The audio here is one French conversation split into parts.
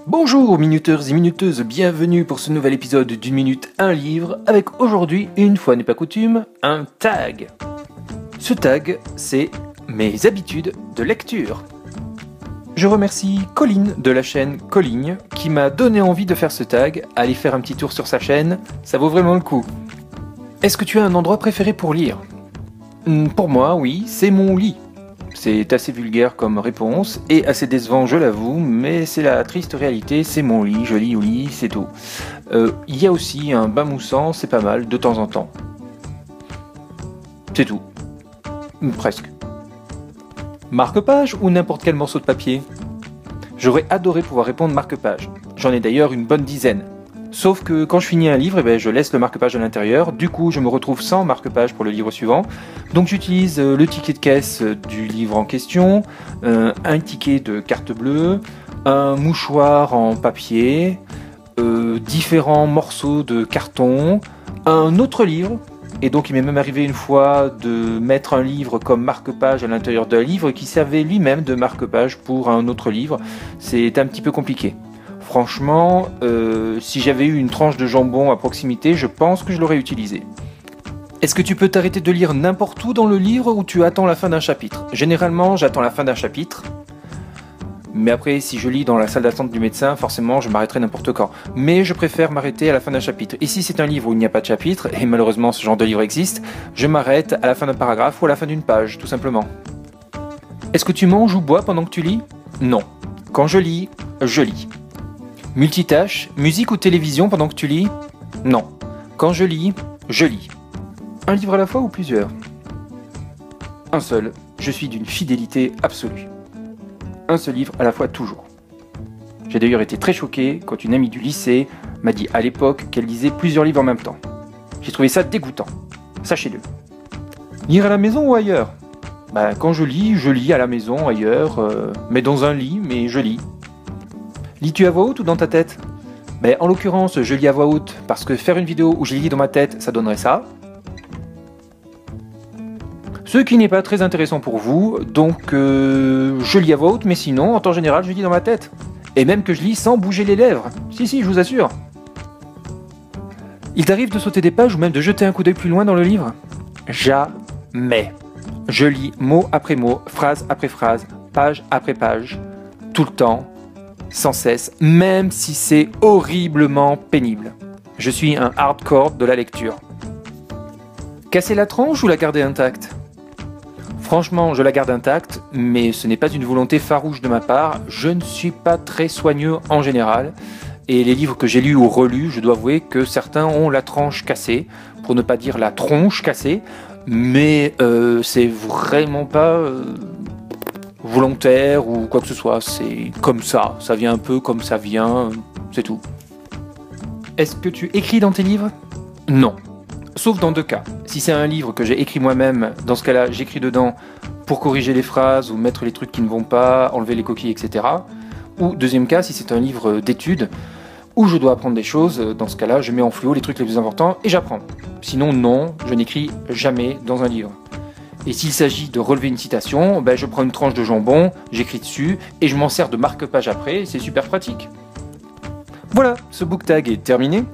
Bonjour minuteurs et minuteuses, bienvenue pour ce nouvel épisode d'une minute, un livre, avec aujourd'hui, une fois n'est pas coutume, un tag. Ce tag, c'est mes habitudes de lecture. Je remercie Colline de la chaîne Colligne qui m'a donné envie de faire ce tag. Allez faire un petit tour sur sa chaîne, ça vaut vraiment le coup. Est-ce que tu as un endroit préféré pour lire ? Pour moi, oui, c'est mon lit. C'est assez vulgaire comme réponse et assez décevant, je l'avoue, mais c'est la triste réalité, c'est mon lit, je lis au lit, c'est tout. Il y a aussi un bain moussant, c'est pas mal, de temps en temps. C'est tout. Presque. Marque-page ou n'importe quel morceau de papier ? J'aurais adoré pouvoir répondre marque-page. J'en ai d'ailleurs une bonne dizaine. Sauf que quand je finis un livre, je laisse le marque-page à l'intérieur, du coup je me retrouve sans marque-page pour le livre suivant. Donc j'utilise le ticket de caisse du livre en question, un ticket de carte bleue, un mouchoir en papier, différents morceaux de carton, un autre livre. Et donc il m'est même arrivé une fois de mettre un livre comme marque-page à l'intérieur d'un livre qui servait lui-même de marque-page pour un autre livre. C'est un petit peu compliqué. Franchement, si j'avais eu une tranche de jambon à proximité, je pense que je l'aurais utilisé. Est-ce que tu peux t'arrêter de lire n'importe où dans le livre ou tu attends la fin d'un chapitre ? Généralement, j'attends la fin d'un chapitre. Mais après, si je lis dans la salle d'attente du médecin, forcément, je m'arrêterai n'importe quand. Mais je préfère m'arrêter à la fin d'un chapitre. Et si c'est un livre où il n'y a pas de chapitre, et malheureusement ce genre de livre existe, je m'arrête à la fin d'un paragraphe ou à la fin d'une page, tout simplement. Est-ce que tu manges ou bois pendant que tu lis ? Non. Quand je lis, je lis. Multitâche, musique ou télévision pendant que tu lis ? Non. Quand je lis, je lis. Un livre à la fois ou plusieurs ? Un seul. Je suis d'une fidélité absolue. Un seul livre à la fois toujours. J'ai d'ailleurs été très choqué quand une amie du lycée m'a dit à l'époque qu'elle lisait plusieurs livres en même temps. J'ai trouvé ça dégoûtant. Sachez-le. Lire à la maison ou ailleurs ? Quand je lis à la maison, ailleurs, mais dans un lit, mais je lis. Lis-tu à voix haute ou dans ta tête ? En l'occurrence, je lis à voix haute parce que faire une vidéo où je lis dans ma tête, ça donnerait ça. Ce qui n'est pas très intéressant pour vous, donc je lis à voix haute, mais sinon, en temps général, je lis dans ma tête. Et même que je lis sans bouger les lèvres. Si, je vous assure. Il t'arrive de sauter des pages ou même de jeter un coup d'œil plus loin dans le livre ? Jamais. Je lis mot après mot, phrase après phrase, page après page, tout le temps, sans cesse, même si c'est horriblement pénible. Je suis un hardcore de la lecture. Casser la tranche ou la garder intacte ? Franchement, je la garde intacte, mais ce n'est pas une volonté farouche de ma part. Je ne suis pas très soigneux en général. Et les livres que j'ai lus ou relus, je dois avouer que certains ont la tranche cassée, pour ne pas dire la tronche cassée. Mais c'est vraiment pas volontaire ou quoi que ce soit. C'est comme ça vient un peu comme ça vient, c'est tout. Est-ce que tu écris dans tes livres ? Non. Sauf dans deux cas. Si c'est un livre que j'ai écrit moi-même, dans ce cas-là, j'écris dedans pour corriger les phrases ou mettre les trucs qui ne vont pas, enlever les coquilles, etc. Ou deuxième cas, si c'est un livre d'études où je dois apprendre des choses, dans ce cas-là, je mets en fluo les trucs les plus importants et j'apprends. Sinon, non, je n'écris jamais dans un livre. Et s'il s'agit de relever une citation, je prends une tranche de jambon, j'écris dessus et je m'en sers de marque-page après, et c'est super pratique. Voilà, ce book tag est terminé.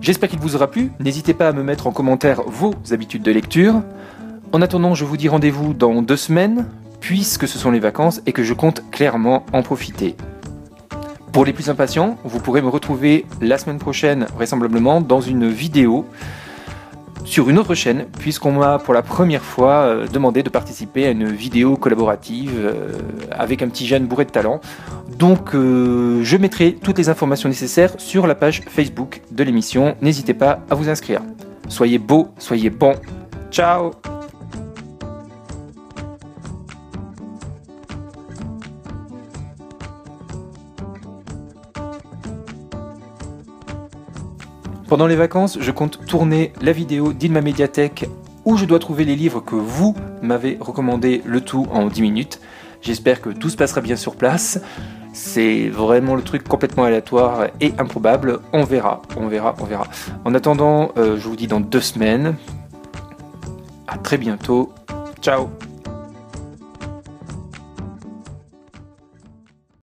J'espère qu'il vous aura plu. N'hésitez pas à me mettre en commentaire vos habitudes de lecture. En attendant, je vous dis rendez-vous dans 2 semaines, puisque ce sont les vacances et que je compte clairement en profiter. Pour les plus impatients, vous pourrez me retrouver la semaine prochaine, vraisemblablement, dans une vidéo sur une autre chaîne, puisqu'on m'a pour la première fois demandé de participer à une vidéo collaborative avec un petit jeune bourré de talent. Donc je mettrai toutes les informations nécessaires sur la page Facebook de l'émission. N'hésitez pas à vous inscrire. Soyez beaux, soyez bons. Ciao! Pendant les vacances, je compte tourner la vidéo d'In ma médiathèque où je dois trouver les livres que vous m'avez recommandés, le tout en 10 minutes. J'espère que tout se passera bien sur place. C'est vraiment le truc complètement aléatoire et improbable. On verra. En attendant, je vous dis dans 2 semaines. À très bientôt. Ciao.